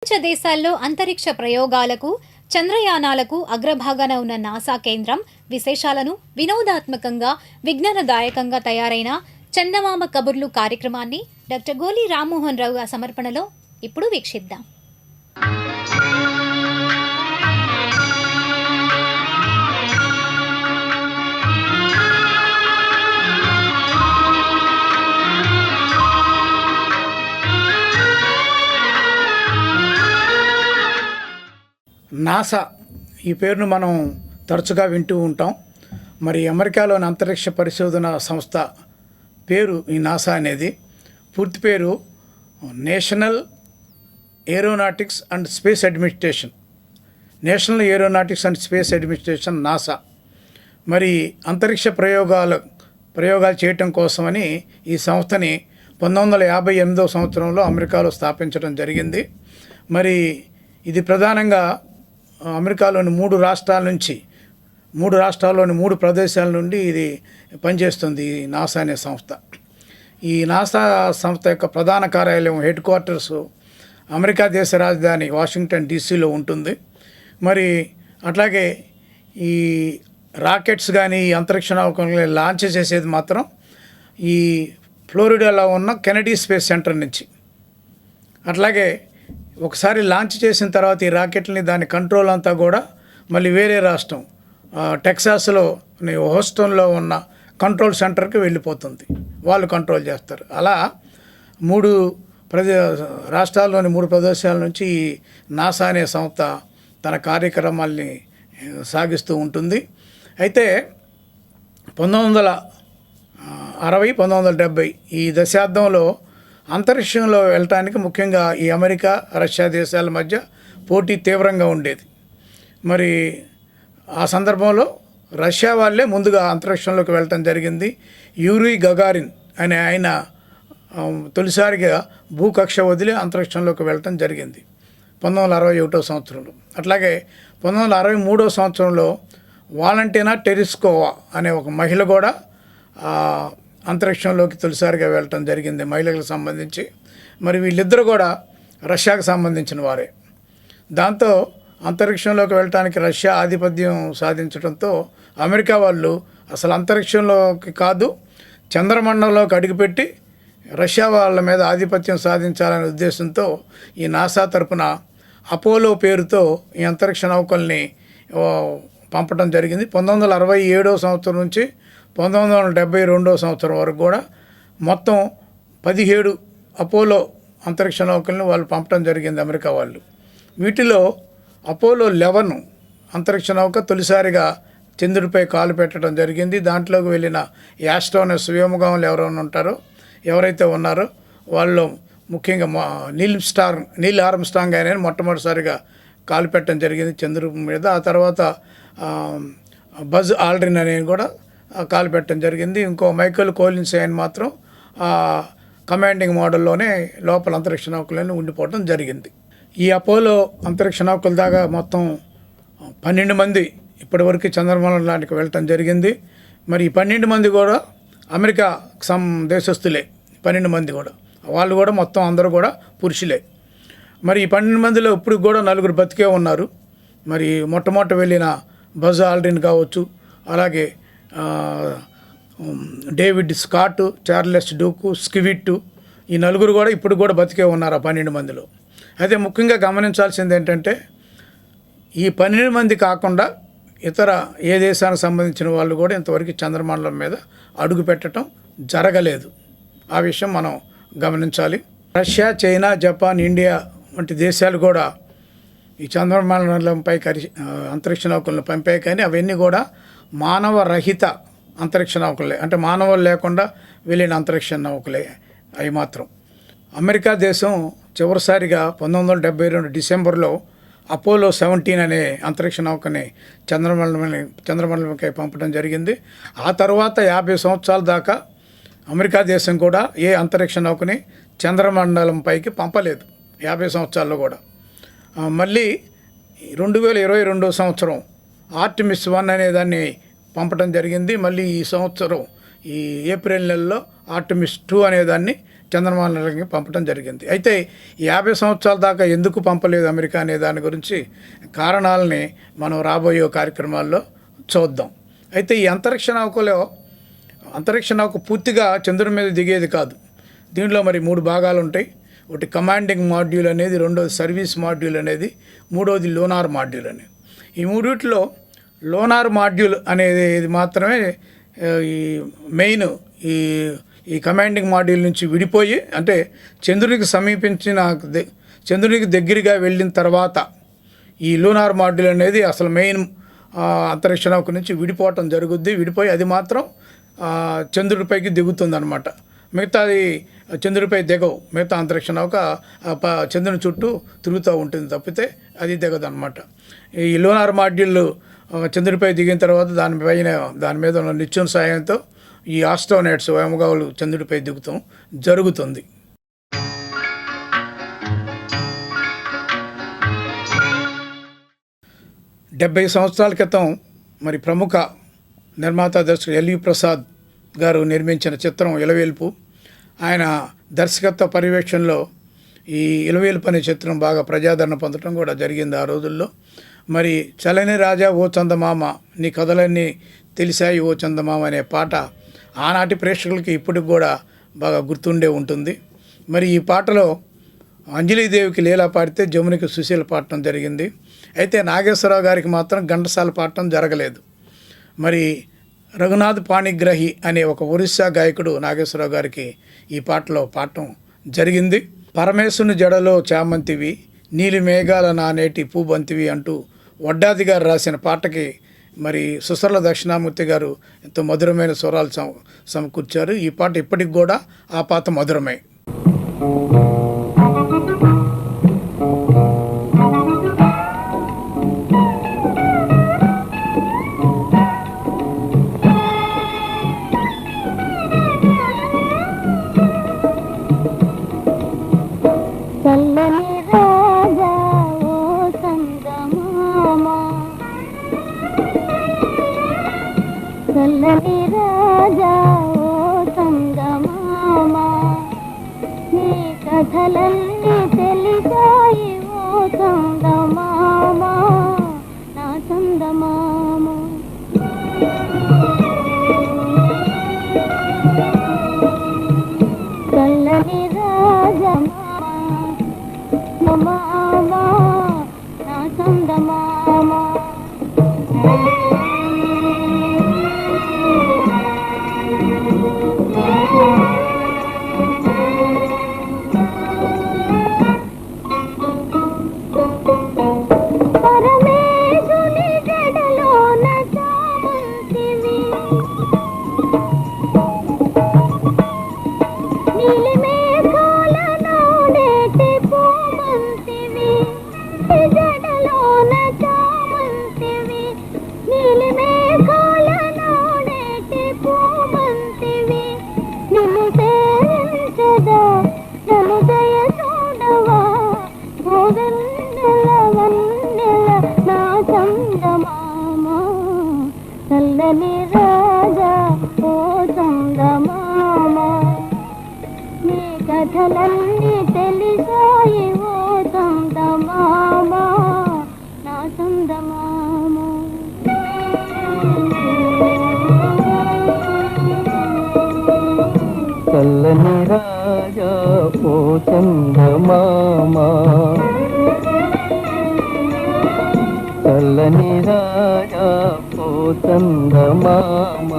ప్రపంచ దేశాల్లో అంతరిక్ష ప్రయోగాలకు చంద్రయానాలకు అగ్రభాగాన ఉన్న నాసా కేంద్రం విశేషాలను వినోదాత్మకంగా విజ్ఞానదాయకంగా తయారైన చందమామ కబుర్లు కార్యక్రమాన్ని డాక్టర్ గోలి రామ్మోహన్ రావు సమర్పణలో ఇప్పుడు వీక్షిద్దాం. నాసా ఈ పేరును మనం తరచుగా వింటూ ఉంటాం. మరి అమెరికాలోని అంతరిక్ష పరిశోధన సంస్థ పేరు ఈ నాసా అనేది. పూర్తి పేరు national aeronautics and space administration. National aeronautics and space administration NASA. మరి అంతరిక్ష ప్రయోగాలు చేయటం కోసమని ఈ సంస్థని 1958వ సంవత్సరంలో అమెరికాలో స్థాపించడం జరిగింది. మరి ఇది ప్రధానంగా అమెరికాలోని మూడు రాష్ట్రాల్లోని 3 ప్రదేశాల నుండి ఇది పనిచేస్తుంది. ఈ నాసా అనే సంస్థ. ఈ నాసా సంస్థ యొక్క ప్రధాన కార్యాలయం హెడ్ క్వార్టర్స్ అమెరికా దేశ రాజధాని వాషింగ్టన్ డీసీలో ఉంటుంది. మరి అట్లాగే ఈ రాకెట్స్ కానీ ఈ అంతరిక్ష నౌకల్ని లాంచ్ చేసేది మాత్రం ఈ ఫ్లోరిడాలో ఉన్న కెనడీ స్పేస్ సెంటర్ నుంచి. అట్లాగే ఒకసారి లాంచ్ చేసిన తర్వాత ఈ రాకెట్ని దాని కంట్రోల్ అంతా కూడా మళ్ళీ వేరే రాష్ట్రం టెక్సాస్లో హోస్టన్లో ఉన్న కంట్రోల్ సెంటర్కి వెళ్ళిపోతుంది. వాళ్ళు కంట్రోల్ చేస్తారు. అలా 3 రాష్ట్రాల్లోని 3 ప్రదేశాల నుంచి ఈ నాసా అనే సంస్థ తన కార్యక్రమాల్ని సాగిస్తూ ఉంటుంది. అయితే 1960, 1970 ఈ దశాబ్దంలో అంతరిక్షంలో వెళ్ళటానికి ముఖ్యంగా ఈ అమెరికా, రష్యా దేశాల మధ్య పోటీ తీవ్రంగా ఉండేది. మరి ఆ సందర్భంలో రష్యా వాళ్ళే ముందుగా అంతరిక్షంలోకి వెళ్ళటం జరిగింది. యూరీ గగారిన్ అనే ఆయన తొలిసారిగా భూకక్ష వదిలి అంతరిక్షంలోకి వెళ్ళటం జరిగింది 1961వ సంవత్సరంలో. అట్లాగే 1963వ సంవత్సరంలో వాలంటీనా టెరిస్కోవా అనే ఒక మహిళ కూడా అంతరిక్షంలోకి తొలిసారిగా వెళ్ళటం జరిగింది, మహిళలకు సంబంధించి. మరి వీళ్ళిద్దరూ కూడా రష్యాకు సంబంధించిన వారే. దాంతో అంతరిక్షంలోకి వెళ్ళటానికి రష్యా ఆధిపత్యం సాధించడంతో అమెరికా వాళ్ళు అసలు అంతరిక్షంలోకి కాదు చంద్రమండలంలోకి అడుగుపెట్టి రష్యా వాళ్ళ మీద ఆధిపత్యం సాధించాలనే ఉద్దేశంతో ఈ నాసా తరపున అపోలో పేరుతో ఈ అంతరిక్ష నౌకల్ని పంపడం జరిగింది. 1967వ సంవత్సరం నుంచి 1972వ సంవత్సరం వరకు కూడా మొత్తం 17 అపోలో అంతరిక్ష నౌకల్ని వాళ్ళు పంపడం జరిగింది అమెరికా వాళ్ళు. వీటిలో అపోలో 11 అంతరిక్ష నౌక తొలిసారిగా చంద్రుడిపై కాలు పెట్టడం జరిగింది. దాంట్లోకి వెళ్ళిన యాస్ట్రోనట్స్ వ్యోమగాములు ఎవరైతే ఉన్నారో వాళ్ళు ముఖ్యంగా నీల్ ఆర్మ్స్ట్రాంగ్ ఆయన మొట్టమొదటిసారిగా కాలు పెట్టడం జరిగింది చంద్రుడి మీద. ఆ తర్వాత బజ్ ఆల్డ్రిన్ అనేది కూడా కాలు పెట్టడం జరిగింది. ఇంకో మైకేల్ కోలిన్స్ ఆయన మాత్రం కమాండింగ్ మోడల్లోనే లోపల అంతరిక్ష నౌకలను ఉండిపోవడం జరిగింది. ఈ అపోలో అంతరిక్ష నౌకల దాకా మొత్తం 12 మంది ఇప్పటివరకు చంద్రమండలానికి వెళ్ళటం జరిగింది. మరి ఈ 12 మంది కూడా అమెరికా దేశస్తులే. 12 మంది కూడా వాళ్ళు కూడా మొత్తం అందరూ కూడా పురుషులే. మరి ఈ 12 మందిలో ఇప్పుడు కూడా 4 బతికే ఉన్నారు. మరి మొట్టమొదట వెళ్ళిన బజ్ ఆల్డ్రిన్ కావచ్చు, అలాగే డేవిడ్ స్కాట్, చార్లెస్ డూకు, స్కివిట్, ఈ 4 కూడా ఇప్పుడు కూడా బతికే ఉన్నారు ఆ 12 మందిలో. అయితే ముఖ్యంగా గమనించాల్సింది ఏంటంటే ఈ 12 మంది కాకుండా ఇతర ఏ దేశానికి సంబంధించిన వాళ్ళు కూడా ఇంతవరకు చంద్రమండలం మీద అడుగు పెట్టడం జరగలేదు. ఆ విషయం మనం గమనించాలి. రష్యా, చైనా, జపాన్, ఇండియా వంటి దేశాలు కూడా ఈ చంద్రమండలంపై అంతరిక్ష నౌకలను పంపాయి. కానీ అవన్నీ కూడా మానవ రహిత అంతరిక్ష నౌకలే, అంటే మానవులు లేకుండా వెళ్ళిన అంతరిక్ష నౌకలే అవి మాత్రం. అమెరికా దేశం చివరిసారిగా 1972 డిసెంబర్లో అపోలో 17 అనే అంతరిక్ష నౌకని చంద్రమండలంపై పంపడం జరిగింది. ఆ తర్వాత 50 సంవత్సరాల దాకా అమెరికా దేశం కూడా ఏ అంతరిక్ష నౌకని చంద్రమండలంపైకి పంపలేదు 50 సంవత్సరాల్లో కూడా. మళ్ళీ 2022 సంవత్సరం ఆర్టిమిస్ 1 అనే దాన్ని పంపడం జరిగింది. మళ్ళీ ఈ సంవత్సరం ఈ ఏప్రిల్ నెలలో ఆర్టిమిస్ 2 అనేదాన్ని చంద్రమానానికి పంపడం జరిగింది. అయితే 50 సంవత్సరాల దాకా ఎందుకు పంపలేదు అమెరికా అనే దాని గురించి కారణాలని మనం రాబోయే కార్యక్రమాల్లో చూద్దాం. అయితే ఈ అంతరిక్ష నౌక పూర్తిగా చంద్రుడి మీద దిగేది కాదు. దీంట్లో మరి 3 భాగాలు ఉంటాయి. ఒకటి కమాండింగ్ మాడ్యూల్ అనేది, రెండోది సర్వీస్ మాడ్యూల్ అనేది, మూడోది లోనార్ మాడ్యూల్ అనేది. ఈ మూడిట్లో లోనార్ మాడ్యూల్ అనేది మాత్రమే ఈ మెయిన్ ఈ కమాండింగ్ మాడ్యూల్ నుంచి విడిపోయి, అంటే చంద్రునికి దగ్గరగా వెళ్ళిన తర్వాత ఈ లూనార్ మాడ్యూల్ అనేది అసలు మెయిన్ అంతరిక్ష నౌక నుంచి విడిపోవటం జరుగుద్ది. విడిపోయి అది మాత్రం చంద్రుడిపైకి దిగుతుంది అనమాట. మిగతాది చంద్రుడిపై దిగవు. మిగతా అంతరిక్ష నౌక చంద్రుని చుట్టూ తిరుగుతూ ఉంటుంది తప్పితే అది దిగదు అనమాట. ఈ లూనార్ మాడ్యూల్ చంద్రుడిపై దిగిన తర్వాత దాని మీద ఉన్న నిచ్చెన సాయంతో ఈ ఆస్ట్రోనైట్స్ వ్యోమగాములు చంద్రుడిపై దిగుతాం జరుగుతుంది. డెబ్బై సంవత్సరాల క్రితం మరి ప్రముఖ నిర్మాత దర్శకుడు ఎల్వి ప్రసాద్ గారు నిర్మించిన చిత్రం ఇలవేల్పు. ఆయన దర్శకత్వ పర్యవేక్షణలో ఈ ఇలవేల్పు అనే చిత్రం బాగా ప్రజాదరణ పొందడం కూడా జరిగింది ఆ రోజుల్లో. మరి చలని రాజా ఓ చందమామ, నీ కథలన్నీ తెలిసాయి ఓ చందమామ అనే పాట ఆనాటి ప్రేక్షకులకి ఇప్పటికి కూడా బాగా గుర్తుండే ఉంటుంది. మరి ఈ పాటలో అంజలీదేవికి లీలా పాడితే జమునికి సుశీల పాడటం జరిగింది. అయితే నాగేశ్వరరావు గారికి మాత్రం ఘంటసాల పాడటం జరగలేదు. మరి రఘునాథ్ పాణిగ్రహి అనే ఒక ఒరిస్సా గాయకుడు నాగేశ్వరరావు గారికి ఈ పాటలో పాడటం జరిగింది. పరమేశ్వరుని జడలో చామంతివి, నీలి మేఘాల నానేటి పూబంతివి అంటూ వడ్డాది గారు రాసిన పాటకి మరి సుసర్ల దక్షిణామూర్తి గారు ఎంతో మధురమైన స్వరాలు సమకూర్చారు. ఈ పాట ఇప్పటికి కూడా ఆ పాత మధురమే. చల్లని రాజా ఓ చందమామ, నీ కథలన్నీ తెలిసాయి ఓ చందమామ, నా చందమామ. చల్లని రాజా మామ, నా చందమామ. చల్లని రాజా ఓ చందమామ, నీ కథలన్నీ తెలిసాయి ఓ చందమామ, నా చందమామ. చల్లని రాజా ఓ చందమామ, చల్లని రాజా ఓ చందమామ,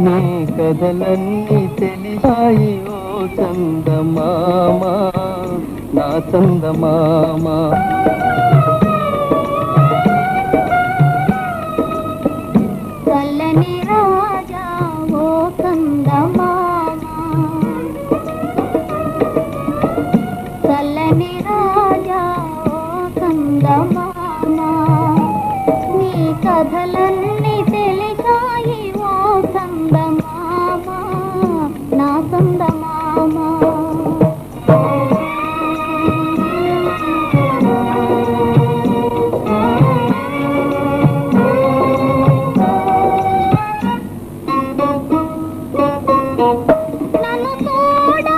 నీ కథలన్నీ తెలిసాయి ఓ చందమామ, నా చందమామ. చల్లని రాజా ఓ చందమామ, చల్లని రాజా ఓ చందమామ, నీ కథలన్నీ తెలిసాయి ఓ చందమామ, నా చందమామ. నన్ను తోడా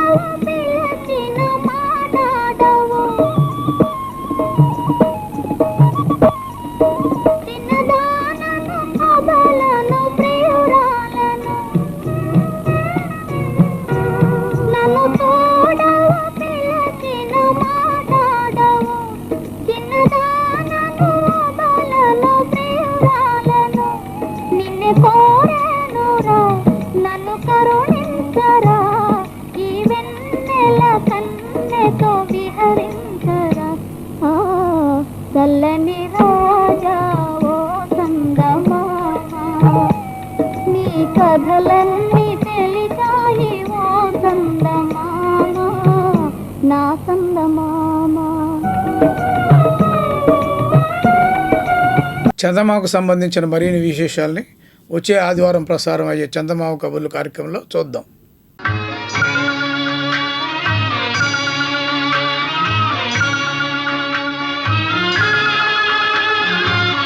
చల్లని రాజా ఓ చందమామ నీ కథలన్నీ తెలిసాయి ఓ చందమామ నా చందమామ. చందమామకు సంబంధించిన మరిన్ని విశేషాలని వచ్చే ఆదివారం ప్రసారం అయ్యే చందమామ కబుర్లు కార్యక్రమంలో చూద్దాం.